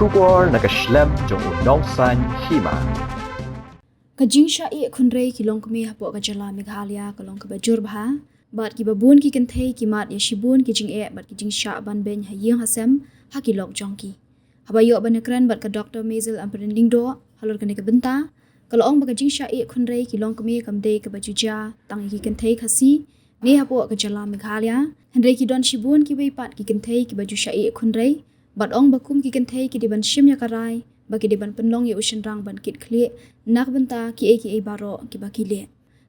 Shubor nakaslem jong unongsan Hima. Kajing Syai Khunrei ki long kami hapo ka jala Meghalaya ka long ka bajur bha bat ki babun ki Kynthei ki mat ya Shibun ki jing bat ki jing Sha ban ben hayeng hasem ha ki lok jong ki habayo banakran bat ka Dr. Mazel Ampareen lingdo halor ka ne ka benta kalau ong ba kajing Syai Khunrei ki long kami kam de ka bajuja tang ki Kynthei khasi ne hapo ka jala Meghalaya Henry ki don Shibun ki wei pat ki Kynthei ki baju Syai Khunrei bat ong bakum ki Kynthei ki diban shim ya karai bagi diban penlong ya Shynrang ban kit khle nak benta ki baro ki baki le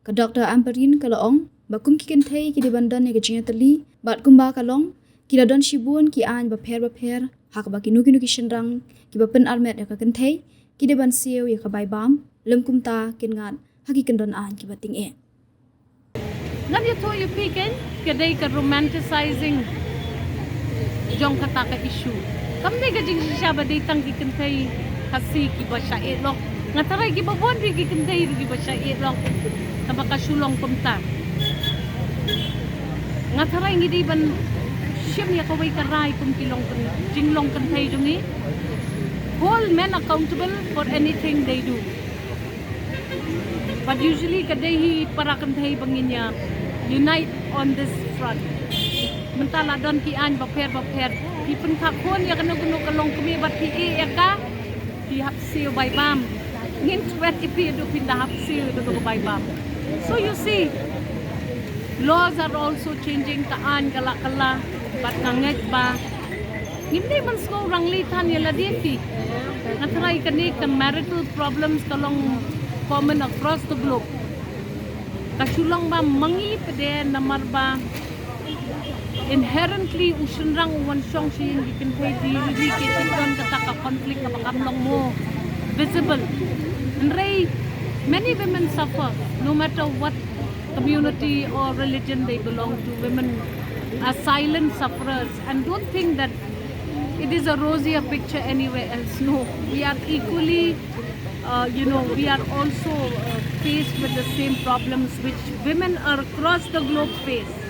ka Dr. Ampareen kalau ong bakum ki Kynthei ki diban don ya gajing tali bat kumba kalong ki la don Shibun ki an ba pher hak baki nuki Shynrang ki ba pen armet ya ka Kynthei ki diban siu ya ka bai bam lem kumta Pynngat haki kendon an ki bating Ngam ya to you pikin kadai ka romanticizing jong kata ka issue kam ne gajing siya ba ditang ki Kynthei kasi ki ba siya elok ngataray ki ba bon ki Kynthei ki ba siya elok tabaka sulong kumta ngataray ngidi ban siyam ya kaway karay kum kilong jinglong Kynthei jungi hold men accountable for anything they do but usually kadai hi para Kynthei banginya unite on this front mentala don ki an bapher ki pen kha khon ya kanu kalong kumi bat ki ya ka ki hap siu bai bam ngin twet ipi do pin da hap siu do bai bam so you see laws are also changing ka an kala bat ngangek ba ngimni man sko rangli than ya la ki ngatrai kani ka marital problems kalong common across the globe kasulong ba mangi pede namar ba inherently Shynrang wan song shi you can pay the really get don kata ka conflict ka bakamlong mo visible and many women suffer no matter what community or religion they belong to. Women are silent sufferers and don't think that it is a rosier picture anywhere else. No, we are equally we are also faced with the same problems which women across the globe face.